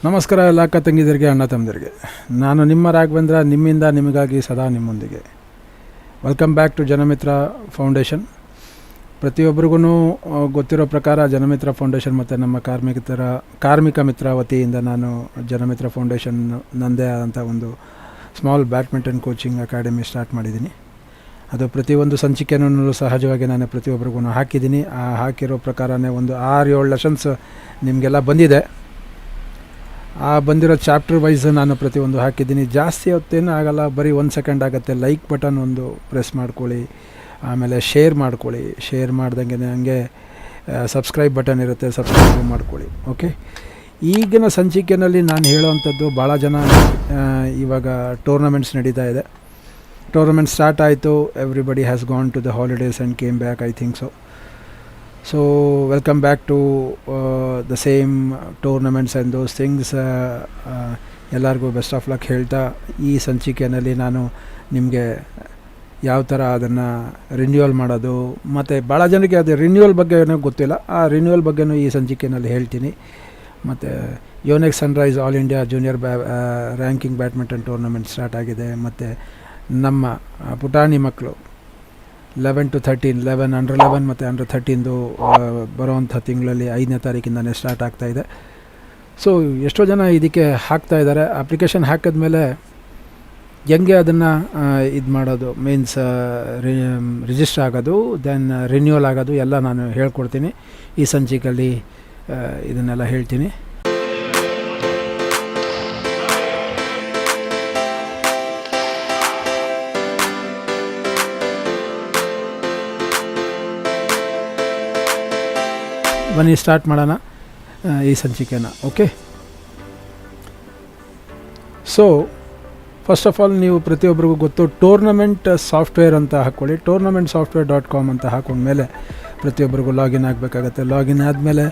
ನಮಸ್ಕಾರ ಎಲ್ಲ ಅಕ್ಕ ತಂಗಿದರಿಗೆ, ಅಣ್ಣ ತಮ್ಮದಿರಿಗೆ. ನಾನು ನಿಮ್ಮ ರಾಘವೇಂದ್ರ, ನಿಮ್ಮಿಂದ ನಿಮಗಾಗಿ ಸದಾ ನಿಮ್ಮೊಂದಿಗೆ. Welcome back to Janamitra foundation. ಪ್ರತಿಯೊಬ್ಬರಿಗೂ ಗೊತ್ತಿರೋ ಪ್ರಕಾರ ಜನಮಿತ್ರ ಫೌಂಡೇಶನ್ ಮತ್ತು ನಮ್ಮ ಕಾರ್ಮಿಕ ಮಿತ್ರ ವತಿಯಿಂದ ನಾನು ಜನಮಿತ್ರ ಫೌಂಡೇಶನ್ ನನ್ನದೇ ಆದಂಥ ಒಂದು small badminton coaching academy start ಮಾಡಿದ್ದೀನಿ. ಅದು ಪ್ರತಿಯೊಂದು ಸಂಚಿಕೆಯೂ ಸಹಜವಾಗಿ ನಾನು ಪ್ರತಿಯೊಬ್ಬರಿಗೂ ಹಾಕಿದ್ದೀನಿ. ಆ ಹಾಕಿರೋ ಪ್ರಕಾರನೇ ಒಂದು 6-7 ಲೆಸನ್ಸ್ ನಿಮಗೆಲ್ಲ ಬಂದಿದೆ. ಆ ಬಂದಿರೋ ಚಾಪ್ಟರ್ ವೈಸ್ ನಾನು ಪ್ರತಿಯೊಂದು ಹಾಕಿದ್ದೀನಿ. ಜಾಸ್ತಿ ಹೊತ್ತೇನು ಆಗೋಲ್ಲ, ಬರೀ 1 ಸೆಕೆಂಡ್ ಆಗುತ್ತೆ. ಲೈಕ್ ಬಟನ್ ಒಂದು ಪ್ರೆಸ್ ಮಾಡ್ಕೊಳ್ಳಿ, ಆಮೇಲೆ ಶೇರ್ ಮಾಡ್ಕೊಳ್ಳಿ. ಶೇರ್ ಮಾಡ್ದಂಗೆ ಹಂಗೆ ಸಬ್ಸ್ಕ್ರೈಬ್ ಬಟನ್ ಇರುತ್ತೆ, ಸಬ್ಸ್ಕ್ರೈಬ್ ಮಾಡ್ಕೊಳ್ಳಿ. ಓಕೆ, ಈಗಿನ ಸಂಚಿಕೆಯಲ್ಲಿ ನಾನು ಹೇಳೋವಂಥದ್ದು, ಭಾಳ ಜನ ಇವಾಗ ಟೂರ್ನಮೆಂಟ್ಸ್ ನಡೀತಾ ಇದೆ. ಟೂರ್ನಮೆಂಟ್ ಸ್ಟಾರ್ಟ್ ಆಯಿತು, everybody has gone to the holidays and came back, I think so welcome back to the same tournaments and those things. ಎಲ್ಲರಿಗೂ ಬೆಸ್ಟ್ ಆಫ್ ಲಕ್ ಹೇಳ್ತಾ, ಈ ಸಂಚಿಕೆಯಲ್ಲಿ ನಾನು ನಿಮಗೆ ಯಾವ ಥರ ಅದನ್ನು ರಿನ್ಯೂವಲ್ ಮಾಡೋದು, ಮತ್ತು ಭಾಳ ಜನಕ್ಕೆ ಅದು ರಿನ್ಯೂವಲ್ ಬಗ್ಗೆ ಏನೋ ಗೊತ್ತಿಲ್ಲ. ಆ ರಿನ್ಯೂವಲ್ ಬಗ್ಗೆನೂ ಈ ಸಂಚಿಕೆಯಲ್ಲಿ ಹೇಳ್ತೀನಿ. ಮತ್ತು Yonex Sunrise all India junior ranking badminton tournament start ಆಗಿದೆ. ಮತ್ತು ನಮ್ಮ ಪುಟಾಣಿ ಮಕ್ಕಳು 11 to 13, 11 ಅಂಡರ್ 11 ಮತ್ತು ಅಂಡರ್ 13 ಬರೋವಂಥ ತಿಂಗಳಲ್ಲಿ 5ನೇ ತಾರೀಕಿಂದನೇ ಸ್ಟಾರ್ಟ್ ಆಗ್ತಾಯಿದೆ. ಸೊ ಎಷ್ಟೋ ಜನ ಇದಕ್ಕೆ ಹಾಕ್ತಾ ಇದ್ದಾರೆ. ಅಪ್ಲಿಕೇಶನ್ ಹಾಕಿದ್ಮೇಲೆ ಹೆಂಗೆ ಅದನ್ನು ಇದು ಮಾಡೋದು, ಮೀನ್ಸ್ ರಿಜಿಸ್ಟರ್ ಆಗೋದು, ದೆನ್ ರಿನ್ಯೂವಲ್ ಆಗೋದು ಎಲ್ಲ ನಾನು ಹೇಳ್ಕೊಡ್ತೀನಿ. ಈ ಸಂಚಿಕೆಯಲ್ಲಿ ಇದನ್ನೆಲ್ಲ ಹೇಳ್ತೀನಿ. ಬನ್ನಿ ಸ್ಟಾರ್ಟ್ ಮಾಡೋಣ ಈ ಸಂಚಿಕೆನ. Okay, so first of all ನೀವು ಪ್ರತಿಯೊಬ್ಬರಿಗೂ ಗೊತ್ತು, ಟೂರ್ನಮೆಂಟ್ ಸಾಫ್ಟ್ವೇರ್ ಅಂತ ಹಾಕ್ಕೊಳ್ಳಿ. tournamentsoftware.com ಅಂತ ಹಾಕೊಂಡ್ಮೇಲೆ ಪ್ರತಿಯೊಬ್ಬರಿಗೂ ಲಾಗಿನ್ ಆಗಬೇಕಾಗತ್ತೆ. ಲಾಗಿನ್ ಆದಮೇಲೆ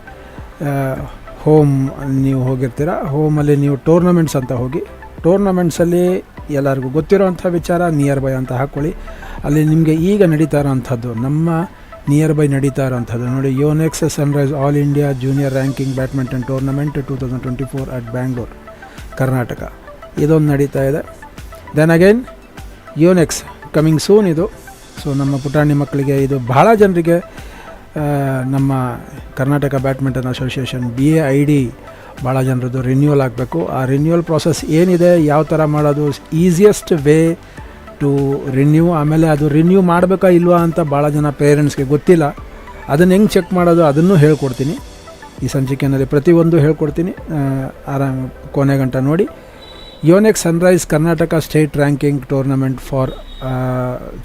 ಹೋಮ್ ನೀವು ಹೋಗಿರ್ತೀರ. ಹೋಮಲ್ಲಿ ನೀವು ಟೂರ್ನಮೆಂಟ್ಸ್ ಅಂತ ಹೋಗಿ, ಟೂರ್ನಮೆಂಟ್ಸಲ್ಲಿ ಎಲ್ಲರಿಗೂ ಗೊತ್ತಿರೋವಂಥ ವಿಚಾರ ನಿಯರ್ ಬೈ ಅಂತ ಹಾಕ್ಕೊಳ್ಳಿ. ಅಲ್ಲಿ ನಿಮಗೆ ಈಗ ನಡೀತಾ ಇರೋವಂಥದ್ದು, ನಮ್ಮ ನಿಯರ್ ಬೈ ನಡೀತಾ ಇರೋವಂಥದ್ದು ನೋಡಿ, Yonex Sunrise all India junior ranking badminton tournament 2024 at Bangalore, Karnataka. ಇದೊಂದು ನಡೀತಾ ಇದೆ. Then again Yonex coming soon ಇದು. ಸೊ ನಮ್ಮ ಪುಟಾಣಿ ಮಕ್ಕಳಿಗೆ ಇದು ಬಹಳ ಜನರಿಗೆ ನಮ್ಮ ಕರ್ನಾಟಕ ಬ್ಯಾಡ್ಮಿಂಟನ್ ಅಸೋಸಿಯೇಷನ್ BAID ಭಾಳ ಜನರದ್ದು ರಿನ್ಯೂವಲ್ ಆಗಬೇಕು. ಆ ರಿನ್ಯೂವಲ್ ಪ್ರಾಸೆಸ್ ಏನಿದೆ, ಯಾವ ಥರ ಮಾಡೋದು, ಈಸಿಯೆಸ್ಟ್ ವೇ ಟು ರಿನ್ಯೂ. ಆಮೇಲೆ ಅದು ರಿನ್ಯೂ ಮಾಡಬೇಕಾ ಇಲ್ವಾ ಅಂತ ಭಾಳ ಜನ ಪೇರೆಂಟ್ಸ್ಗೆ ಗೊತ್ತಿಲ್ಲ. ಅದನ್ನು ಹೆಂಗೆ ಚೆಕ್ ಮಾಡೋದು ಅದನ್ನು ಹೇಳ್ಕೊಡ್ತೀನಿ ಈ ಸಂಚಿಕೆಯಲ್ಲಿ. ಪ್ರತಿಯೊಂದು ಹೇಳ್ಕೊಡ್ತೀನಿ, ಕೊನೆ ಗಂಟ ನೋಡಿ. Yonex Sunrise Karnataka state ranking tournament for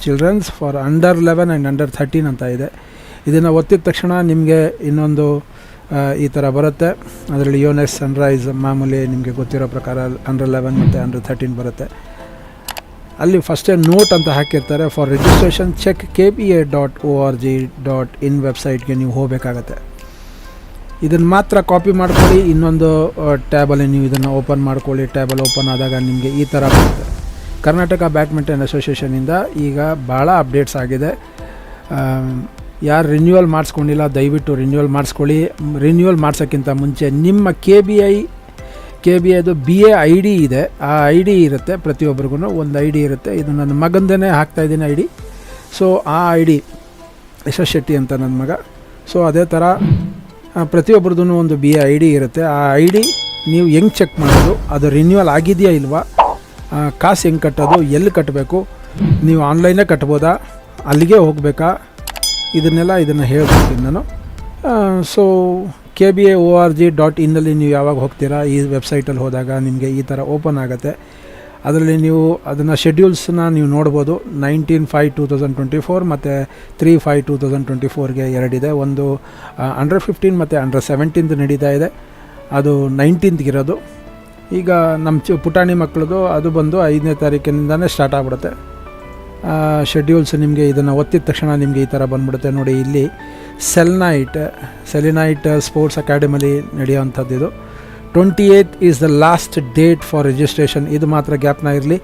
childrens for under 11 and under 13 ಅಂತ ಇದೆ. ಇದನ್ನು ಒತ್ತಿದ ತಕ್ಷಣ ನಿಮಗೆ ಇನ್ನೊಂದು ಈ ಥರ ಬರುತ್ತೆ. ಅದರಲ್ಲಿ ಯೋನೆಕ್ಸ್ ಸನ್ರೈಸ್ ಮಾಮೂಲಿ ನಿಮಗೆ ಗೊತ್ತಿರೋ ಪ್ರಕಾರ ಅಂಡರ್ 11 ಮತ್ತು ಅಂಡರ್ 13 ಬರುತ್ತೆ. ಅಲ್ಲಿ ಫಸ್ಟೇ ನೋಟ್ ಅಂತ ಹಾಕಿರ್ತಾರೆ, ಫಾರ್ ರಿಜಿಸ್ಟ್ರೇಷನ್ ಚೆಕ್ kba.org.in ವೆಬ್ಸೈಟ್ಗೆ ನೀವು ಹೋಗಬೇಕಾಗತ್ತೆ. ಇದನ್ನು ಮಾತ್ರ ಕಾಪಿ ಮಾಡ್ಕೊಳ್ಳಿ. ಇನ್ನೊಂದು ಟ್ಯಾಬಲ್ಲಿ ನೀವು ಇದನ್ನು ಓಪನ್ ಮಾಡ್ಕೊಳ್ಳಿ. ಟ್ಯಾಬಲ್ಲಿ ಓಪನ್ ಆದಾಗ ನಿಮಗೆ ಈ ಥರ ಬರುತ್ತೆ. ಕರ್ನಾಟಕ ಬ್ಯಾಡ್ಮಿಂಟನ್ ಅಸೋಸಿಯೇಷನಿಂದ ಈಗ ಭಾಳ ಅಪ್ಡೇಟ್ಸ್ ಆಗಿದೆ. ಯಾರು ರಿನ್ಯೂವಲ್ ಮಾಡಿಸ್ಕೊಂಡಿಲ್ಲ ದಯವಿಟ್ಟು ರಿನ್ಯೂವಲ್ ಮಾಡಿಸ್ಕೊಳ್ಳಿ. ರಿನ್ಯೂವಲ್ ಮಾಡ್ಸೋಕ್ಕಿಂತ ಮುಂಚೆ ನಿಮ್ಮ KBIದು BAID ಇದೆ, ಆ ID ಇರುತ್ತೆ. ಪ್ರತಿಯೊಬ್ಬರಿಗೂ ಒಂದು ID ಇರುತ್ತೆ. ಇದು ನನ್ನ ಮಗಂದೇ ಹಾಕ್ತಾಯಿದ್ದೀನಿ ID. ಸೊ ಆ ID ಯಶಸ್ ಶೆಟ್ಟಿ ಅಂತ ನನ್ನ ಮಗ. ಸೊ ಅದೇ ಥರ ಪ್ರತಿಯೊಬ್ಬರದ್ದು ಒಂದು BAID ಇರುತ್ತೆ. ಆ ID ನೀವು ಹೆಂಗೆ ಚೆಕ್ ಮಾಡೋದು, ಅದು ರಿನ್ಯೂವಲ್ ಆಗಿದೆಯಾ ಇಲ್ವಾ, ಕಾಸು ಹೆಂಗೆ ಕಟ್ಟೋದು, ಎಲ್ಲಿ ಕಟ್ಟಬೇಕು, ನೀವು ಆನ್ಲೈನೇ ಕಟ್ಬೋದಾ, ಅಲ್ಲಿಗೆ ಹೋಗಬೇಕಾ, ಇದನ್ನು ಹೇಳ್ಕೊಡ್ತೀನಿ ನಾನು. ಸೊ kba.org.in ನೀವು ಯಾವಾಗ ಹೋಗ್ತೀರಾ, ಈ ವೆಬ್ಸೈಟಲ್ಲಿ ಹೋದಾಗ ನಿಮಗೆ ಈ ಥರ ಓಪನ್ ಆಗುತ್ತೆ. ಅದರಲ್ಲಿ ನೀವು ಅದನ್ನು ಶೆಡ್ಯೂಲ್ಸ್ನ ನೀವು ನೋಡ್ಬೋದು. 19/5/2024 ಮತ್ತು 3/5/2024ಗೆ ಎರಡಿದೆ. ಒಂದು ಅಂಡರ್ 15 ಮತ್ತು ಅಂಡರ್ 17 ನಡೀತಾ ಇದೆ. ಅದು 19th ಇರೋದು. ಈಗ ನಮ್ಮ ಪುಟಾಣಿ ಮಕ್ಕಳದು ಅದು ಬಂದು 5ನೇ ತಾರೀಕಿನಿಂದನೇ ಸ್ಟಾರ್ಟ್ ಆಗಿಬಿಡುತ್ತೆ ಶೆಡ್ಯೂಲ್ಸ್. ನಿಮಗೆ ಇದನ್ನು ಒತ್ತಿದ ತಕ್ಷಣ ನಿಮಗೆ ಈ ಥರ ಬಂದ್ಬಿಡುತ್ತೆ ನೋಡಿ. ಇಲ್ಲಿ ಸೆಲಿನೈಟ್ ಸ್ಪೋರ್ಟ್ಸ್ ಅಕಾಡೆಮಿಲಿ ನಡೆಯುವಂಥದ್ದು ಇದು. 28th is the last date for registration. ಇದು ಮಾತ್ರ ಗ್ಯಾಪ್ನ ಇರಲಿ.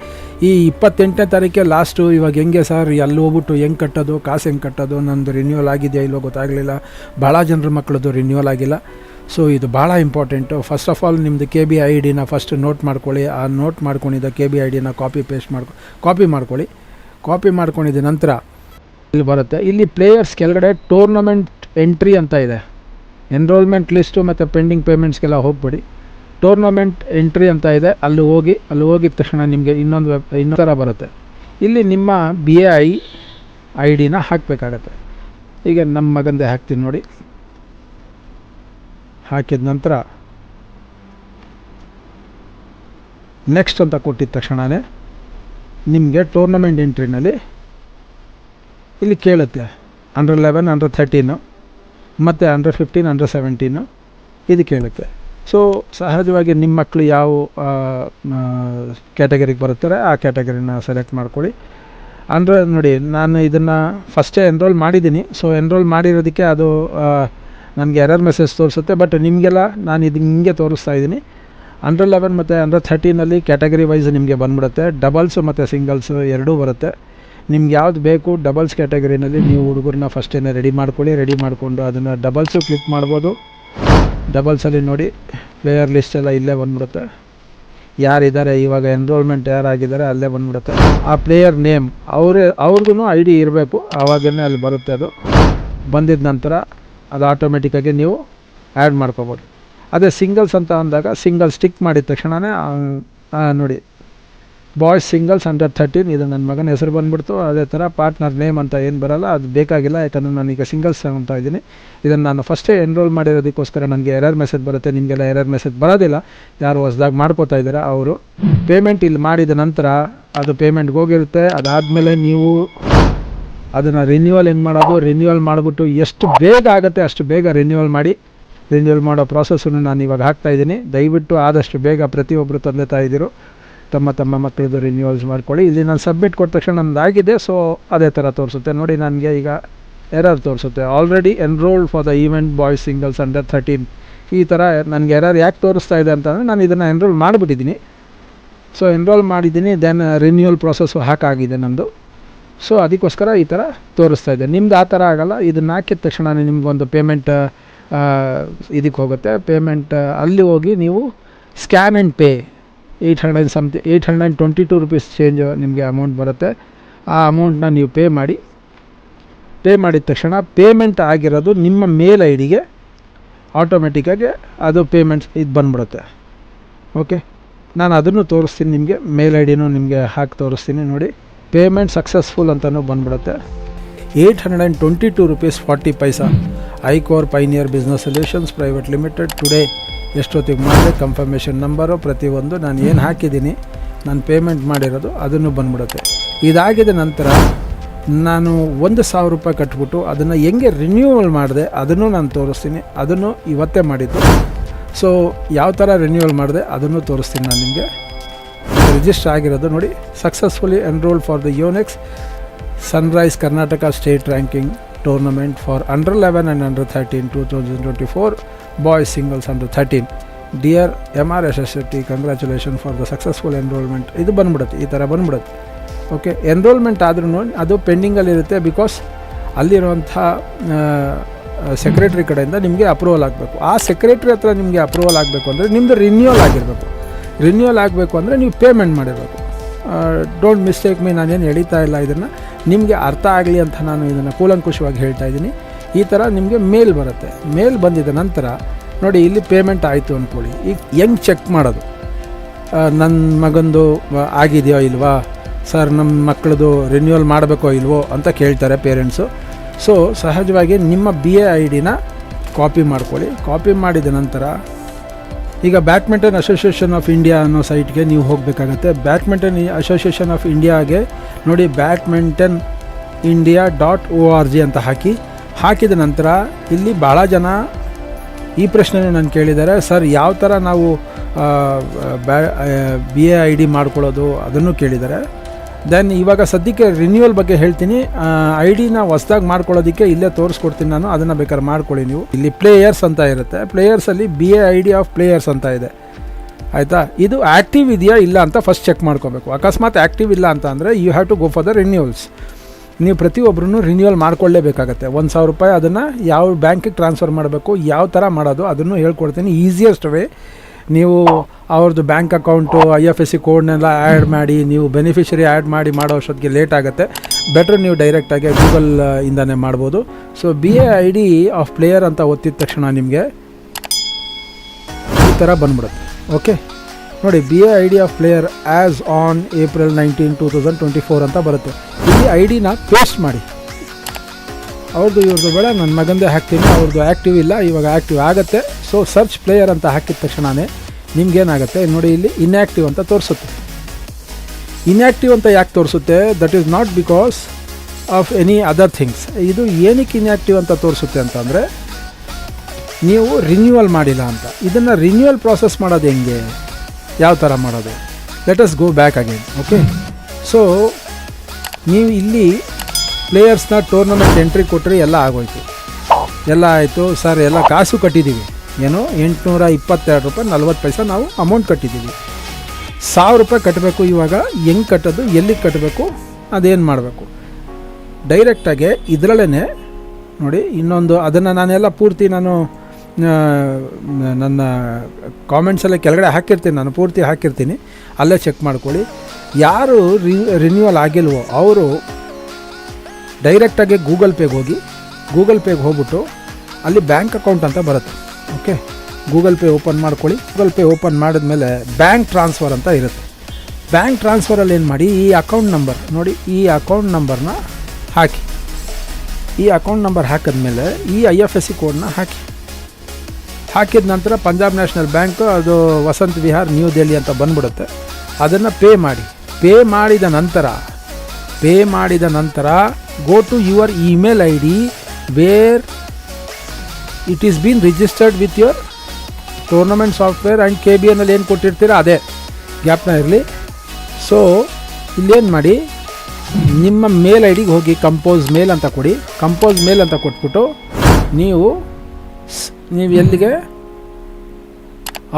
ಈ 28ನೇ ತಾರೀಕೆ ಲಾಸ್ಟು. ಇವಾಗ ಹೆಂಗೆ ಸರ್, ಅಲ್ಲಿ ಹೋಗ್ಬಿಟ್ಟು ಹೆಂಗೆ ಕಟ್ಟೋದು, ಕಾಸು ಹೆಂಗೆ ಕಟ್ಟೋದು, ನಂದು ರಿನ್ಯೂವಲ್ ಆಗಿದೆಯಾ ಇಲ್ಲೋ ಗೊತ್ತಾಗಲಿಲ್ಲ. ಭಾಳ ಜನರ ಮಕ್ಕಳದ್ದು ರಿನ್ಯೂವಲ್ ಆಗಿಲ್ಲ. ಸೊ ಇದು ಭಾಳ ಇಂಪಾರ್ಟೆಂಟು. ಫಸ್ಟ್ ಆಫ್ ಆಲ್ ನಿಮ್ಮದು KBID ಫಸ್ಟ್ ನೋಟ್ ಮಾಡ್ಕೊಳ್ಳಿ. ಆ ನೋಟ್ ಮಾಡ್ಕೊಂಡಿದ್ದ KBID ಕಾಪಿ ಮಾಡ್ಕೊಳ್ಳಿ. ಕಾಪಿ ಮಾಡ್ಕೊಂಡಿದ್ದ ನಂತರ ಇಲ್ಲಿ ಬರುತ್ತೆ, ಇಲ್ಲಿ ಪ್ಲೇಯರ್ಸ್ ಕೆಳಗಡೆ ಟೂರ್ನಮೆಂಟ್ ಎಂಟ್ರಿ ಅಂತ ಇದೆ. ಎನ್ರೋಲ್ಮೆಂಟ್ ಲಿಸ್ಟು ಮತ್ತು ಪೆಂಡಿಂಗ್ ಪೇಮೆಂಟ್ಸ್ಗೆಲ್ಲ ಹೋಗ್ಬಿಡಿ. ಟೂರ್ನಮೆಂಟ್ ಎಂಟ್ರಿ ಅಂತ ಇದೆ, ಅಲ್ಲಿ ಹೋಗಿದ ತಕ್ಷಣ ನಿಮಗೆ ಇನ್ನೊಂದು ಥರ ಬರುತ್ತೆ. ಇಲ್ಲಿ ನಿಮ್ಮ BAID ಹಾಕಬೇಕಾಗತ್ತೆ. ಈಗ ನಮ್ಮ ಮಗಂದೇ ಹಾಕ್ತೀನಿ ನೋಡಿ. ಹಾಕಿದ ನಂತರ ನೆಕ್ಸ್ಟ್ ಅಂತ ಕೊಟ್ಟಿದ ತಕ್ಷಣವೇ ನಿಮಗೆ ಟೂರ್ನಮೆಂಟ್ ಎಂಟ್ರಿನಲ್ಲಿ ಇಲ್ಲಿ ಕೇಳುತ್ತೆ ಅಂಡರ್ 11, ಅಂಡರ್ 13 ಮತ್ತು ಅಂಡರ್ 15, ಅಂಡರ್ 17 ಇದು ಕೇಳುತ್ತೆ. ಸೊ ಸಹಜವಾಗಿ ನಿಮ್ಮ ಮಕ್ಕಳು ಯಾವ ಕ್ಯಾಟಗರಿಗೆ ಬರುತ್ತಾರೆ ಆ ಕ್ಯಾಟಗರಿನ ಸೆಲೆಕ್ಟ್ ಮಾಡ್ಕೊಳ್ಳಿ. ಅಂದರೆ ನೋಡಿ, ನಾನು ಇದನ್ನು ಫಸ್ಟೇ ಎನ್ರೋಲ್ ಮಾಡಿದ್ದೀನಿ. ಸೊ ಎನ್ರೋಲ್ ಮಾಡಿರೋದಕ್ಕೆ ಅದು ನನಗೆ ಎರರ್ ಮೆಸೇಜ್ ತೋರಿಸುತ್ತೆ. ಬಟ್ ನಿಮಗೆಲ್ಲ ನಾನು ಇದು ಹಿಂಗೆ ತೋರಿಸ್ತಾ ಇದ್ದೀನಿ. ಅಂಡರ್ 11 ಮತ್ತು ಅಂಡರ್ 13 ಕ್ಯಾಟಗರಿ ವೈಸ್ ನಿಮಗೆ ಬಂದ್ಬಿಡುತ್ತೆ. ಡಬಲ್ಸು ಮತ್ತು ಸಿಂಗಲ್ಸು ಎರಡೂ ಬರುತ್ತೆ. ನಿಮ್ಗೆ ಯಾವ್ದು ಬೇಕು ಡಬಲ್ಸ್ ಕ್ಯಾಟಗರಿನಲ್ಲಿ ನೀವು ಹುಡುಗರನ್ನ ಫಸ್ಟೇ ರೆಡಿ ಮಾಡ್ಕೊಳ್ಳಿ. ರೆಡಿ ಮಾಡಿಕೊಂಡು ಅದನ್ನು ಡಬಲ್ಸು ಕ್ಲಿಕ್ ಮಾಡ್ಬೋದು. ಡಬಲ್ಸಲ್ಲಿ ನೋಡಿ ಪ್ಲೇಯರ್ ಲಿಸ್ಟ್ ಎಲ್ಲ ಇಲ್ಲೇ ಬಂದ್ಬಿಡುತ್ತೆ. ಯಾರಿದ್ದಾರೆ ಇವಾಗ ಎನ್ರೋಲ್ಮೆಂಟ್ ಯಾರಾಗಿದ್ದಾರೆ ಅಲ್ಲೇ ಬಂದ್ಬಿಡುತ್ತೆ. ಆ ಪ್ಲೇಯರ್ ನೇಮ್ ಅವ್ರಿಗೂ ID ಇರಬೇಕು, ಆವಾಗೇ ಅಲ್ಲಿ ಬರುತ್ತೆ. ಅದು ಬಂದಿದ್ದ ನಂತರ ಅದು ಆಟೋಮೆಟಿಕ್ಕಾಗಿ ನೀವು ಆ್ಯಡ್ ಮಾಡ್ಕೋಬೋದು. ಅದೇ ಸಿಂಗಲ್ಸ್ ಅಂತ ಅಂದಾಗ ಸಿಂಗಲ್ಸ್ ಟಿಕ್ ಮಾಡಿದ ತಕ್ಷಣವೇ ನೋಡಿ ಬಾಯ್ಸ್ ಸಿಂಗಲ್ಸ್ ಅಂಡರ್ 13 ಇದು ನನ್ನ ಮಗನ ಹೆಸರು ಬಂದುಬಿಡ್ತು. ಅದೇ ಥರ ಪಾರ್ಟ್ನರ್ ನೇಮ್ ಅಂತ ಏನು ಬರೋಲ್ಲ, ಅದು ಬೇಕಾಗಿಲ್ಲ. ಯಾಕಂದರೆ ನಾನೀಗ ಸಿಂಗಲ್ಸ್ ಅಂತ ಇದ್ದೀನಿ. ಇದನ್ನು ನಾನು ಫಸ್ಟೇ ಎನ್ರೋಲ್ ಮಾಡಿರೋದಕ್ಕೋಸ್ಕರ ನನಗೆ ಎರರ್ ಮೆಸೇಜ್ ಬರುತ್ತೆ. ನಿಮಗೆಲ್ಲ ಎರರ್ ಮೆಸೇಜ್ ಬರೋದಿಲ್ಲ. ಯಾರು ಹೊಸ್ದಾಗಿ ಮಾಡ್ಕೋತಾ ಇದ್ದಾರೆ ಅವರು ಪೇಮೆಂಟ್ ಇಲ್ಲಿ ಮಾಡಿದ ನಂತರ ಅದು ಪೇಮೆಂಟ್ಗೆ ಹೋಗಿರುತ್ತೆ. ಅದಾದಮೇಲೆ ನೀವು ಅದನ್ನು ರಿನ್ಯೂವಲ್ ಹೆಂಗೆ ಮಾಡೋದು, ರಿನ್ಯೂವಲ್ ಮಾಡಿಬಿಟ್ಟು ಎಷ್ಟು ಬೇಗ ಆಗುತ್ತೆ ಅಷ್ಟು ಬೇಗ ರಿನ್ಯೂವಲ್ ಮಾಡಿ. ರಿನ್ಯೂವಲ್ ಮಾಡೋ ಪ್ರಾಸೆಸ್ಸನ್ನು ನಾನು ಇವಾಗ ಹಾಕ್ತಾಯಿದ್ದೀನಿ. ದಯವಿಟ್ಟು ಆದಷ್ಟು ಬೇಗ ಪ್ರತಿಯೊಬ್ಬರು ತಂದೆ ತಾಯಿದಿರು ತಮ್ಮ ಮಕ್ಕಳದ್ದು ರಿನ್ಯೂವಲ್ಸ್ ಮಾಡ್ಕೊಳ್ಳಿ. ಇಲ್ಲಿ ನಾನು ಸಬ್ಮಿಟ್ ಕೊಟ್ಟ ತಕ್ಷಣ ನನ್ನದು ಆಗಿದೆ. ಸೊ ಅದೇ ಥರ ತೋರಿಸುತ್ತೆ ನೋಡಿ. ನನಗೆ ಈಗ ಎರರ್ ತೋರಿಸುತ್ತೆ, already enrolled for the event boys singles under 13. ಈ ಥರ ನನಗೆ ಎರರ್ ಯಾಕೆ ತೋರಿಸ್ತಾ ಇದೆ ಅಂತಂದರೆ ನಾನು ಇದನ್ನು ಎನ್ರೋಲ್ ಮಾಡಿಬಿಟ್ಟಿದ್ದೀನಿ. ಸೊ ಎನ್ರೋಲ್ ಮಾಡಿದ್ದೀನಿ, ದೆನ್ ರಿನ್ಯೂವಲ್ ಪ್ರಾಸೆಸ್ಸು ಹಾಕಾಗಿದೆ ನಮ್ಮದು. ಸೊ ಅದಕ್ಕೋಸ್ಕರ ಈ ಥರ ತೋರಿಸ್ತಾ ಇದೆ. ನಿಮ್ದು ಆ ಥರ ಆಗೋಲ್ಲ. ಇದನ್ನು ಹಾಕಿದ ತಕ್ಷಣ ನಿಮಗೊಂದು ಪೇಮೆಂಟ್ ಇದಕ್ಕೆ ಹೋಗುತ್ತೆ. ಪೇಮೆಂಟ್ ಅಲ್ಲಿ ಹೋಗಿ ನೀವು scan and pay 822 rupees change ನಿಮಗೆ ಅಮೌಂಟ್ ಬರುತ್ತೆ. ಆ ಅಮೌಂಟನ್ನ ನೀವು ಪೇ ಮಾಡಿದ ತಕ್ಷಣ ಪೇಮೆಂಟ್ ಆಗಿರೋದು ನಿಮ್ಮ ಮೇಲ್ ID ಆಟೋಮೆಟಿಕ್ಕಾಗಿ ಅದು ಪೇಮೆಂಟ್ಸ್ ಇದು ಬಂದ್ಬಿಡುತ್ತೆ. ಓಕೆ, ನಾನು ಅದನ್ನು ತೋರಿಸ್ತೀನಿ ನಿಮಗೆ. ಮೇಲ್ ID ನಿಮಗೆ ಹಾಕಿ ತೋರಿಸ್ತೀನಿ ನೋಡಿ. ಪೇಮೆಂಟ್ ಸಕ್ಸಸ್ಫುಲ್ ಅಂತಲೂ ಬಂದ್ಬಿಡುತ್ತೆ. 822 rupees 40 paisa. ICore pioneer business solutions private limited. Today ಎಷ್ಟೊತ್ತಿಗೆ ಮಾಡಿದೆ ಕನ್ಫರ್ಮೇಷನ್ ನಂಬರು ಪ್ರತಿಯೊಂದು ನಾನು ಏನು ಹಾಕಿದ್ದೀನಿ, ನಾನು ಪೇಮೆಂಟ್ ಮಾಡಿರೋದು ಅದನ್ನು ಬಂದ್ಬಿಡುತ್ತೆ. ಇದಾಗಿದ ನಂತರ ನಾನು 1,000 ರೂಪಾಯಿ ಕಟ್ಬಿಟ್ಟು ಅದನ್ನು ಹೆಂಗೆ ರಿನ್ಯೂವಲ್ ಮಾಡಿದೆ ಅದನ್ನು ನಾನು ತೋರಿಸ್ತೀನಿ. ಅದನ್ನು ಇವತ್ತೇ ಮಾಡಿದ್ದು. ಸೊ ಯಾವ ಥರ ರಿನ್ಯೂವಲ್ ಮಾಡಿದೆ ಅದನ್ನು ತೋರಿಸ್ತೀನಿ ನಾನು ನಿಮಗೆ. ರಿಜಿಸ್ಟರ್ ಆಗಿರೋದು ನೋಡಿ. Successfully enrolled for the Yonex Sunrise Karnataka state ranking tournament for under 11 and under 13 2024 boys singles under 13. Dear MRSST, congratulation for the successful enrolment. ಇದು ಬಂದ್ಬಿಡುತ್ತೆ, ಈ ಥರ ಬಂದ್ಬಿಡುತ್ತೆ. ಓಕೆ, ಎನ್ರೋಲ್ಮೆಂಟ್ ಆದ್ರೂ ಅದು ಪೆಂಡಿಂಗಲ್ಲಿರುತ್ತೆ. ಬಿಕಾಸ್ ಅಲ್ಲಿರುವಂಥ ಸೆಕ್ರೆಟ್ರಿ ಕಡೆಯಿಂದ ನಿಮಗೆ ಅಪ್ರೂವಲ್ ಆಗಬೇಕು. ಆ ಸೆಕ್ರೆಟ್ರಿ ಹತ್ರ ನಿಮಗೆ ಅಪ್ರೂವಲ್ ಆಗಬೇಕು ಅಂದರೆ ನಿಮ್ಮದು ರಿನ್ಯೂವಲ್ ಆಗಿರಬೇಕು. ರಿನ್ಯೂವಲ್ ಆಗಬೇಕು ಅಂದರೆ ನೀವು ಪೇಮೆಂಟ್ ಮಾಡಿರಬೇಕು. ಡೋಂಟ್ ಮಿಸ್ಟೇಕ್ ಮೀ, ನಾನೇನು ಎಳೀತಾ ಇಲ್ಲ. ಇದನ್ನು ನಿಮಗೆ ಅರ್ಥ ಆಗಲಿ ಅಂತ ನಾನು ಇದನ್ನು ಕೂಲಂಕುಷವಾಗಿ ಹೇಳ್ತಾ ಇದ್ದೀನಿ. ಈ ಥರ ನಿಮಗೆ ಮೇಲ್ ಬರುತ್ತೆ. ಮೇಲ್ ಬಂದಿದ ನಂತರ ನೋಡಿ ಇಲ್ಲಿ ಪೇಮೆಂಟ್ ಆಯಿತು ಅಂದ್ಕೊಳ್ಳಿ. ಈಗ ಹೆಂಗೆ ಚೆಕ್ ಮಾಡೋದು, ನನ್ನ ಮಗಂದು ಆಗಿದೆಯೋ ಇಲ್ವಾ ಸರ್, ನಮ್ಮ ಮಕ್ಕಳದು ರಿನ್ಯೂವಲ್ ಮಾಡಬೇಕೋ ಇಲ್ವೋ ಅಂತ ಕೇಳ್ತಾರೆ ಪೇರೆಂಟ್ಸು. ಸೊ ಸಹಜವಾಗಿ ನಿಮ್ಮ BAID ಕಾಪಿ ಮಾಡ್ಕೊಳ್ಳಿ. ಕಾಪಿ ಮಾಡಿದ ನಂತರ ಈಗ ಬ್ಯಾಡ್ಮಿಂಟನ್ ಅಸೋಸಿಯೇಷನ್ ಆಫ್ ಇಂಡಿಯಾ ಅನ್ನೋ ಸೈಟ್ಗೆ ನೀವು ಹೋಗಬೇಕಾಗತ್ತೆ. ಬ್ಯಾಡ್ಮಿಂಟನ್ ಅಸೋಸಿಯೇಷನ್ ಆಫ್ ಇಂಡಿಯಾಗೆ ನೋಡಿ badmintonindia.org ಅಂತ ಹಾಕಿದ ನಂತರ ಇಲ್ಲಿ ಭಾಳ ಜನ ಈ ಪ್ರಶ್ನೆನೂ ನಾನು ಕೇಳಿದ್ದಾರೆ, ಸರ್ ಯಾವ ಥರ ನಾವು BAID ಮಾಡ್ಕೊಳ್ಳೋದು ಅದನ್ನು ಕೇಳಿದ್ದಾರೆ. ದೆನ್ ಇವಾಗ ಸದ್ಯಕ್ಕೆ ರಿನ್ಯೂವಲ್ ಬಗ್ಗೆ ಹೇಳ್ತೀನಿ. ID ಹೊಸ್ದಾಗಿ ಮಾಡ್ಕೊಳ್ಳೋದಕ್ಕೆ ಇಲ್ಲೇ ತೋರಿಸ್ಕೊಡ್ತೀನಿ ನಾನು, ಅದನ್ನು ಬೇಕಾದ್ರೆ ಮಾಡ್ಕೊಳ್ಳಿ ನೀವು. ಇಲ್ಲಿ ಪ್ಲೇಯರ್ಸ್ ಅಂತ ಇರುತ್ತೆ. ಪ್ಲೇಯರ್ಸಲ್ಲಿ BAID ಆಫ್ ಪ್ಲೇಯರ್ಸ್ ಅಂತ ಇದೆ, ಆಯಿತಾ. ಇದು ಆ್ಯಕ್ಟಿವ್ ಇದೆಯಾ ಇಲ್ಲ ಅಂತ ಫಸ್ಟ್ ಚೆಕ್ ಮಾಡ್ಕೋಬೇಕು. ಅಕಸ್ಮಾತ್ ಆ್ಯಕ್ಟಿವ್ ಇಲ್ಲ ಅಂತ ಅಂದರೆ you have to go for the renewals. ನೀವು ಪ್ರತಿಯೊಬ್ಬರೂ ರಿನ್ಯೂವಲ್ ಮಾಡ್ಕೊಳ್ಳೇಬೇಕಾಗತ್ತೆ. 1,000 ರೂಪಾಯಿ ಅದನ್ನು ಯಾವ ಬ್ಯಾಂಕಿಗೆ ಟ್ರಾನ್ಸ್ಫರ್ ಮಾಡಬೇಕು, ಯಾವ ಥರ ಮಾಡೋದು ಅದನ್ನು ಹೇಳ್ಕೊಡ್ತೀನಿ. ಈಸಿಯೆಸ್ಟ್ ವೇ, ನೀವು ಅವ್ರದ್ದು ಬ್ಯಾಂಕ್ ಅಕೌಂಟು IFSC ಕೋಡ್ನೆಲ್ಲ ಆ್ಯಡ್ ಮಾಡಿ ನೀವು ಬೆನಿಫಿಷರಿ ಆ್ಯಡ್ ಮಾಡಿ ಮಾಡೋ ಅಷ್ಟೊತ್ತಿಗೆ ಲೇಟ್ ಆಗುತ್ತೆ. ಬೆಟ್ರ್ ನೀವು ಡೈರೆಕ್ಟಾಗಿ ಗೂಗಲ್ ಇಂದನೇ ಮಾಡ್ಬೋದು. ಸೊ BAID ಆಫ್ ಪ್ಲೇಯರ್ ಅಂತ ಒತ್ತಿದ ತಕ್ಷಣ ನಿಮಗೆ ಈ ಥರ ಬಂದ್ಬಿಡುತ್ತೆ. ಓಕೆ ನೋಡಿ, BAID of player as on April 19, 2024 ಅಂತ ಬರುತ್ತೆ. ಇಲ್ಲಿ ID-ನ ಪೇಸ್ಟ್ ಮಾಡಿ. ಇವ್ರದ್ದು ಬೇಡ, ನನ್ನ ಮಗಂದೇ ಹಾಕ್ತೀನಿ, ಅವ್ರದ್ದು ಆ್ಯಕ್ಟಿವ್ ಇಲ್ಲ, ಇವಾಗ ಆ್ಯಕ್ಟಿವ್ ಆಗುತ್ತೆ. ಸೊ ಸರ್ಚ್ ಪ್ಲೇಯರ್ ಅಂತ ಹಾಕಿದ ತಕ್ಷಣವೇ ನಿಮ್ಗೇನಾಗುತ್ತೆ ನೋಡಿ, ಇಲ್ಲಿ ಇನ್ಯಾಕ್ಟಿವ್ ಅಂತ ತೋರಿಸುತ್ತೆ. ಇನ್ಯಾಕ್ಟಿವ್ ಅಂತ ಯಾಕೆ ತೋರಿಸುತ್ತೆ? That is not because of any other things. ಇದು ಏನಕ್ಕೆ ಇನ್ಯಾಕ್ಟಿವ್ ಅಂತ ತೋರಿಸುತ್ತೆ ಅಂತಂದರೆ, ನೀವು ರಿನ್ಯೂವಲ್ ಮಾಡಿಲ್ಲ ಅಂತ. ಇದನ್ನು ರಿನ್ಯೂವಲ್ ಪ್ರಾಸೆಸ್ ಮಾಡೋದು ಹೆಂಗೆ, ಯಾವ ಥರ ಮಾಡೋದು? Let us go back again. Okay, so ನೀವು ಇಲ್ಲಿ ಪ್ಲೇಯರ್ಸ್ನ ಟೂರ್ನಮೆಂಟ್ ಎಂಟ್ರಿ ಕೊಟ್ಟರೆ ಎಲ್ಲ ಆಗೋಯ್ತು, ಎಲ್ಲ ಆಯಿತು ಸರ್, ಎಲ್ಲ ಕಾಸು ಕಟ್ಟಿದ್ದೀವಿ. ಏನೋ 822 ರೂಪಾಯಿ 40 ಪೈಸೆ ನಾವು ಅಮೌಂಟ್ ಕಟ್ಟಿದ್ದೀವಿ. 1,000 ರೂಪಾಯಿ ಕಟ್ಟಬೇಕು. ಇವಾಗ ಹೆಂಗೆ ಕಟ್ಟೋದು, ಎಲ್ಲಿಗೆ ಕಟ್ಟಬೇಕು, ಅದೇನು ಮಾಡಬೇಕು? ಡೈರೆಕ್ಟಾಗೆ ಇದರಲ್ಲೇ ನೋಡಿ, ಇನ್ನೊಂದು ಅದನ್ನು ನಾನೆಲ್ಲ ಪೂರ್ತಿ ನಾನು ನನ್ನ ಕಾಮೆಂಟ್ಸಲ್ಲೇ ಕೆಳಗಡೆ ಹಾಕಿರ್ತೀನಿ, ನಾನು ಪೂರ್ತಿ ಹಾಕಿರ್ತೀನಿ, ಅಲ್ಲೇ ಚೆಕ್ ಮಾಡ್ಕೊಳ್ಳಿ. ಯಾರು ರಿನ್ಯೂವಲ್ ಆಗಿಲ್ವೋ ಅವರು ಡೈರೆಕ್ಟಾಗಿ ಗೂಗಲ್ ಪೇಗೆ ಹೋಗ್ಬಿಟ್ಟು ಅಲ್ಲಿ ಬ್ಯಾಂಕ್ ಅಕೌಂಟ್ ಅಂತ ಬರುತ್ತೆ. ಓಕೆ, ಗೂಗಲ್ ಪೇ ಓಪನ್ ಮಾಡ್ಕೊಳ್ಳಿ. ಗೂಗಲ್ ಪೇ ಓಪನ್ ಮಾಡಿದ್ಮೇಲೆ ಬ್ಯಾಂಕ್ ಟ್ರಾನ್ಸ್ಫರ್ ಅಂತ ಇರುತ್ತೆ. ಬ್ಯಾಂಕ್ ಟ್ರಾನ್ಸ್ಫರಲ್ಲಿ ಏನು ಮಾಡಿ, ಈ ಅಕೌಂಟ್ ನಂಬರ್ ನೋಡಿ, ಈ ಅಕೌಂಟ್ ನಂಬರ್ನ ಹಾಕಿ. ಈ ಅಕೌಂಟ್ ನಂಬರ್ ಹಾಕಿದ್ಮೇಲೆ ಈ IFSC ಕೋಡ್ನ ಹಾಕಿದ ನಂತರ ಪಂಜಾಬ್ ನ್ಯಾಷನಲ್ ಬ್ಯಾಂಕ್, ಅದು ವಸಂತ್ ವಿಹಾರ್, ನ್ಯೂ ದೆಹಲಿ ಅಂತ ಬಂದ್ಬಿಡುತ್ತೆ. ಅದನ್ನು ಪೇ ಮಾಡಿದ ನಂತರ go to your email ID where it is been registered with your tournament software and KBNಲ್ಲಿ ಏನು ಕೊಟ್ಟಿರ್ತೀರ ಅದೇ ಗ್ಯಾಪ್ನ ಇರಲಿ. ಸೊ ಇಲ್ಲೇನು ಮಾಡಿ, ನಿಮ್ಮ ಮೇಲ್ ID ಗೆ ಹೋಗಿ ಕಂಪೋಸ್ ಮೇಲ್ ಅಂತ ಕೊಡಿ. ಕಂಪೋಸ್ ಮೇಲ್ ಅಂತ ಕೊಟ್ಬಿಟ್ಟು ನೀವು ಎಲ್ಲಿಗೆ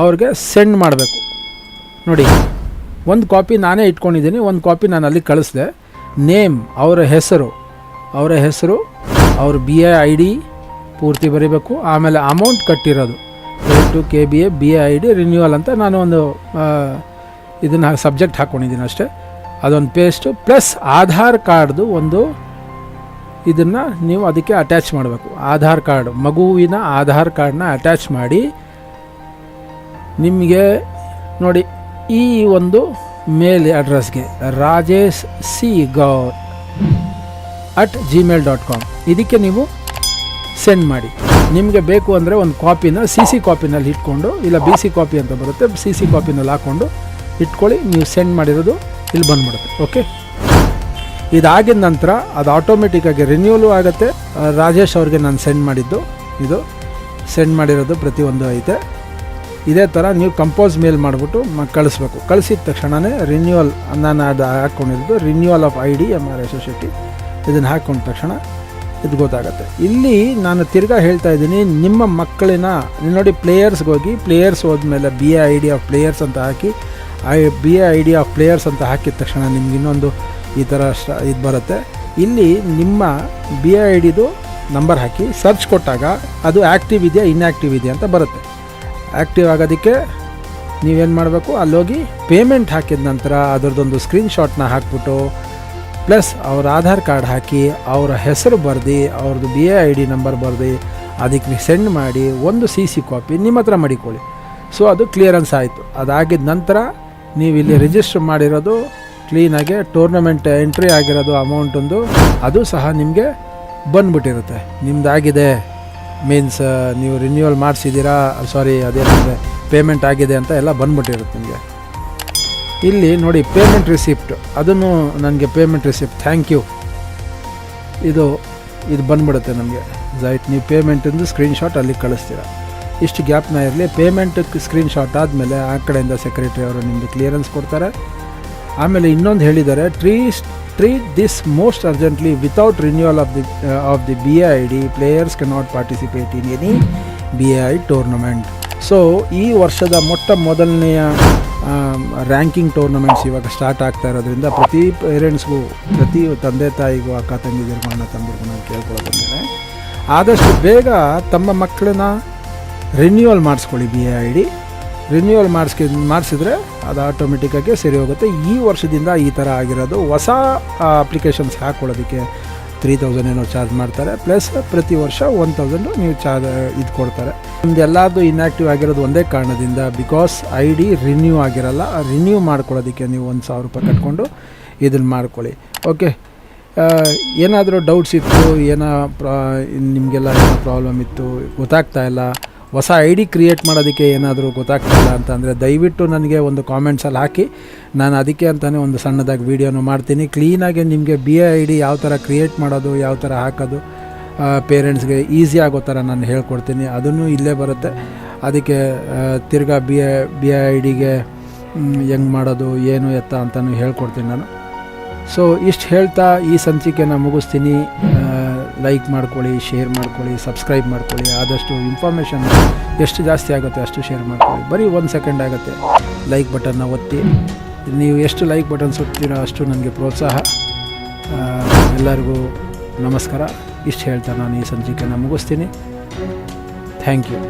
ಅವ್ರಿಗೆ ಸೆಂಡ್ ಮಾಡಬೇಕು. ನೋಡಿ, ಒಂದು ಕಾಪಿ ನಾನೇ ಇಟ್ಕೊಂಡಿದ್ದೀನಿ, ಒಂದು ಕಾಪಿ ನಾನು ಅಲ್ಲಿ ಕಳಿಸ್ದೆ. ನೇಮ್, ಅವರ ಹೆಸರು, ಅವ್ರ BAID ಪೂರ್ತಿ ಬರೀಬೇಕು. ಆಮೇಲೆ ಅಮೌಂಟ್ ಕಟ್ಟಿರೋದು ಟು KBA BAID ರಿನ್ಯೂವಲ್ ಅಂತ ನಾನು ಒಂದು ಇದನ್ನು ಸಬ್ಜೆಕ್ಟ್ ಹಾಕ್ಕೊಂಡಿದ್ದೀನಿ ಅಷ್ಟೇ. ಅದೊಂದು ಪೇಸ್ಟು ಪ್ಲಸ್ ಆಧಾರ್ ಕಾರ್ಡ್ದು ಒಂದು ಇದನ್ನು ನೀವು ಅದಕ್ಕೆ ಅಟ್ಯಾಚ್ ಮಾಡಬೇಕು. ಆಧಾರ್ ಕಾರ್ಡ್, ಮಗುವಿನ ಆಧಾರ್ ಕಾರ್ಡ್ನ ಅಟ್ಯಾಚ್ ಮಾಡಿ ನಿಮಗೆ ನೋಡಿ ಈ ಒಂದು ಮೇಲ್ ಅಡ್ರೆಸ್ಗೆ rajesh.c.gaur@gmail.com ಇದಕ್ಕೆ ನೀವು ಸೆಂಡ್ ಮಾಡಿ. ನಿಮಗೆ ಬೇಕು ಅಂದರೆ ಒಂದು ಕಾಪಿನ CC ಕಾಪಿನಲ್ಲಿ ಇಟ್ಕೊಂಡು, ಇಲ್ಲ BC ಕಾಪಿ ಅಂತ ಬರುತ್ತೆ, CC ಕಾಪಿನಲ್ಲಿ ಹಾಕ್ಕೊಂಡು ಇಟ್ಕೊಳ್ಳಿ. ನೀವು ಸೆಂಡ್ ಮಾಡಿರೋದು ಇಲ್ಲಿ ಬಂದ್ಬಿಡುತ್ತೆ. ಓಕೆ, ಇದಾಗಿದ ನಂತರ ಅದು ಆಟೋಮೆಟಿಕ್ಕಾಗಿ ರಿನ್ಯೂವಲು ಆಗುತ್ತೆ. ರಾಜೇಶ್ ಅವ್ರಿಗೆ ನಾನು ಸೆಂಡ್ ಮಾಡಿರೋದು ಪ್ರತಿಯೊಂದು ಐತೆ. ಇದೇ ಥರ ನೀವು ಕಂಪೋಸ್ ಮೇಲ್ ಮಾಡಿಬಿಟ್ಟು ಕಳಿಸ್ಬೇಕು. ಕಳಿಸಿದ ತಕ್ಷಣವೇ ರಿನ್ಯೂವಲ್, ನಾನು ಅದು ಹಾಕ್ಕೊಂಡಿರೋದು renewal of ID MRS Shetty, ಇದನ್ನು ಹಾಕ್ಕೊಂಡ ತಕ್ಷಣ ಇದು ಗೊತ್ತಾಗುತ್ತೆ. ಇಲ್ಲಿ ನಾನು ತಿರ್ಗಾ ಹೇಳ್ತಾ ಇದ್ದೀನಿ, ನಿಮ್ಮ ಮಕ್ಕಳಿನ ನೋಡಿ ಪ್ಲೇಯರ್ಸ್ಗೆ ಹೋಗಿ, ಪ್ಲೇಯರ್ಸ್ ಹೋದ್ಮೇಲೆ BAID ಆಫ್ ಪ್ಲೇಯರ್ಸ್ ಅಂತ ಹಾಕಿ, BAID ಆಫ್ ಪ್ಲೇಯರ್ಸ್ ಅಂತ ಹಾಕಿದ ತಕ್ಷಣ ನಿಮ್ಗೆ ಇನ್ನೊಂದು ಈ ಥರ ಇದು ಬರುತ್ತೆ. ಇಲ್ಲಿ ನಿಮ್ಮ BAIDದು ನಂಬರ್ ಹಾಕಿ ಸರ್ಚ್ ಕೊಟ್ಟಾಗ ಅದು ಆ್ಯಕ್ಟಿವ್ ಇದೆಯಾ ಇನ್ಯಾಕ್ಟಿವ್ ಇದೆಯಾ ಅಂತ ಬರುತ್ತೆ. ಆ್ಯಕ್ಟಿವ್ ಆಗೋದಕ್ಕೆ ನೀವೇನು ಮಾಡಬೇಕು, ಅಲ್ಲೋಗಿ ಪೇಮೆಂಟ್ ಹಾಕಿದ ನಂತರ ಅದರದ್ದೊಂದು ಸ್ಕ್ರೀನ್ಶಾಟ್ನ ಹಾಕ್ಬಿಟ್ಟು ಪ್ಲಸ್ ಅವ್ರ ಆಧಾರ್ ಕಾರ್ಡ್ ಹಾಕಿ, ಅವರ ಹೆಸರು ಬರೆದು, ಅವ್ರದ್ದು BAID ನಂಬರ್ ಬರೆದು ಅದಕ್ಕೆ ಸೆಂಡ್ ಮಾಡಿ ಒಂದು CC ಕಾಪಿ ನಿಮ್ಮ ಹತ್ರ ಮಾಡಿಕೊಳ್ಳಿ. ಸೊ ಅದು ಕ್ಲಿಯರೆನ್ಸ್ ಆಯಿತು. ಅದಾಗಿದ ನಂತರ ನೀವು ಇಲ್ಲಿ ರಿಜಿಸ್ಟರ್ ಮಾಡಿರೋದು ಕ್ಲೀನಾಗಿ ಟೂರ್ನಮೆಂಟ್ ಎಂಟ್ರಿ ಆಗಿರೋದು ಅಮೌಂಟೊಂದು ಅದು ಸಹ ನಿಮಗೆ ಬಂದುಬಿಟ್ಟಿರುತ್ತೆ. ನಿಮ್ಮದಾಗಿದೆ ಮೀನ್ಸ್ ನೀವು ರಿನ್ಯೂವಲ್ ಮಾಡಿಸಿದ್ದೀರಾ, ಅದೇನಿದೆ ಪೇಮೆಂಟ್ ಆಗಿದೆ ಅಂತ ಎಲ್ಲ ಬಂದುಬಿಟ್ಟಿರುತ್ತೆ ನಿಮಗೆ. ಇಲ್ಲಿ ನೋಡಿ ಪೇಮೆಂಟ್ ರಿಸಿಪ್ಟ್, ಅದನ್ನು ನನಗೆ ಪೇಮೆಂಟ್ ರಿಸಿಪ್ಟ್ ಥ್ಯಾಂಕ್ ಯು ಇದು ಬಂದುಬಿಡುತ್ತೆ ನಮಗೆ. ನೀವು ಪೇಮೆಂಟಿಂದು ಸ್ಕ್ರೀನ್ಶಾಟ್ ಅಲ್ಲಿಗೆ ಕಳಿಸ್ತೀರ. ಇಷ್ಟು ಗ್ಯಾಪ್ನ ಇರಲಿ. ಪೇಮೆಂಟಿಗೆ ಸ್ಕ್ರೀನ್ಶಾಟ್ ಆದಮೇಲೆ ಆ ಕಡೆಯಿಂದ ಸೆಕ್ರೆಟರಿ ಅವರು ನಿಮ್ಮದು ಕ್ಲಿಯರೆನ್ಸ್ ಕೊಡ್ತಾರೆ. ಆಮೇಲೆ ಇನ್ನೊಂದು ಹೇಳಿದ್ದಾರೆ, treat this most urgently without renewal of the BAID players can not participate in any BAID tournament. So ಈ ವರ್ಷದ ಮೊದಲನೆಯ ರ್ಯಾಂಕಿಂಗ್ ಟೂರ್ನಮೆಂಟ್ಸ್ ಇವಾಗ ಸ್ಟಾರ್ಟ್ ಆಗ್ತಾ ಇರೋದ್ರಿಂದ ಪ್ರತಿ ಪೇರೆಂಟ್ಸ್ಗೂ, ಪ್ರತಿ ತಂದೆ ತಾಯಿಗೂ, ಅಕ್ಕ ತಂಗಿದಿರಿಗೂ, ಅಣ್ಣ ತಮ್ಮದಿರಿಗೂ ನಾನು ಕೇಳ್ಕೊಳ್ಳೋದಂದರೆ ಆದಷ್ಟು ಬೇಗ ತಮ್ಮ ಮಕ್ಕಳನ್ನ ರಿನ್ಯೂವಲ್ ಮಾಡಿಸ್ಕೊಳ್ಳಿ. BAID ರಿನ್ಯೂವಲ್ ಮಾಡಿಸಿದ್ರೆ ಅದು ಆಟೋಮೆಟಿಕ್ಕಾಗಿ ಸರಿ ಹೋಗುತ್ತೆ. ಈ ವರ್ಷದಿಂದ ಈ ಥರ ಆಗಿರೋದು. ಹೊಸ ಅಪ್ಲಿಕೇಶನ್ಸ್ ಹಾಕ್ಕೊಳ್ಳೋದಕ್ಕೆ 3000 ಏನೋ ಚಾರ್ಜ್ ಮಾಡ್ತಾರೆ, ಪ್ಲಸ್ ಪ್ರತಿ ವರ್ಷ 1000 ನೀವು ಇದು ಕೊಡ್ತಾರೆ. ನಿಮ್ದು ಎಲ್ಲಾರ್ದು ಇನ್ಯಾಕ್ಟಿವ್ ಆಗಿರೋದು ಒಂದೇ ಕಾರಣದಿಂದ, ಬಿಕಾಸ್ ID ರಿನ್ಯೂ ಆಗಿರಲ್ಲ. ರಿನ್ಯೂ ಮಾಡ್ಕೊಳ್ಳೋದಕ್ಕೆ ನೀವು 1000 ರೂಪಾಯಿ ಕಟ್ಕೊಂಡು ಇದನ್ನು ಮಾಡ್ಕೊಳ್ಳಿ. ಓಕೆ, ಏನಾದರೂ ಡೌಟ್ಸ್ ಇತ್ತು, ನಿಮಗೆಲ್ಲ ಏನೋ ಪ್ರಾಬ್ಲಮ್ ಇತ್ತು, ಗೊತ್ತಾಗ್ತಾ ಇಲ್ಲ, ಹೊಸ ID ಕ್ರಿಯೇಟ್ ಮಾಡೋದಕ್ಕೆ ಏನಾದರೂ ಗೊತ್ತಾಗ್ತಿಲ್ಲ ಅಂತಂದರೆ ದಯವಿಟ್ಟು ನನಗೆ ಒಂದು ಕಾಮೆಂಟ್ಸಲ್ಲಿ ಹಾಕಿ. ನಾನು ಅದಕ್ಕೆ ಅಂತಲೇ ಒಂದು ಸಣ್ಣದಾಗಿ ವೀಡಿಯೋನು ಮಾಡ್ತೀನಿ. ಕ್ಲೀನಾಗಿ ನಿಮಗೆ BAID ಯಾವ ಥರ ಕ್ರಿಯೇಟ್ ಮಾಡೋದು, ಯಾವ ಥರ ಹಾಕೋದು ಪೇರೆಂಟ್ಸ್ಗೆ ಈಸಿ ಆಗೋ ಥರ ನಾನು ಹೇಳ್ಕೊಡ್ತೀನಿ. ಅದನ್ನು ಇಲ್ಲೇ ಬರುತ್ತೆ. ಅದಕ್ಕೆ ತಿರ್ಗಾ BAIDಗೆ ಹೆಂಗೆ ಮಾಡೋದು, ಏನು ಎತ್ತ ಅಂತಲೂ ಹೇಳ್ಕೊಡ್ತೀನಿ ನಾನು. ಸೊ ಇಷ್ಟು ಹೇಳ್ತಾ ಈ ಸಂಚಿಕೆನ ಮುಗಿಸ್ತೀನಿ. ಲೈಕ್ ಮಾಡ್ಕೊಳ್ಳಿ, ಶೇರ್ ಮಾಡ್ಕೊಳ್ಳಿ, ಸಬ್ಸ್ಕ್ರೈಬ್ ಮಾಡ್ಕೊಳ್ಳಿ. ಆದಷ್ಟು ಇನ್ಫಾರ್ಮೇಷನ್ ಎಷ್ಟು ಜಾಸ್ತಿ ಆಗುತ್ತೆ ಅಷ್ಟು ಶೇರ್ ಮಾಡ್ಕೊಳ್ಳಿ. ಬರೀ 1 ಸೆಕೆಂಡ್ ಆಗುತ್ತೆ. ಲೈಕ್ ಬಟನ್ನ ಒತ್ತಿ. ನೀವು ಎಷ್ಟು ಲೈಕ್ ಬಟನ್ಸ್ ಒತ್ತೀರೋ ಅಷ್ಟು ನನಗೆ ಪ್ರೋತ್ಸಾಹ. ಎಲ್ಲರಿಗೂ ನಮಸ್ಕಾರ. ಇಷ್ಟು ಹೇಳ್ತಾ ನಾನು ಈ ಸಂಚಿಕೆನ ಮುಗಿಸ್ತೀನಿ. Thank you.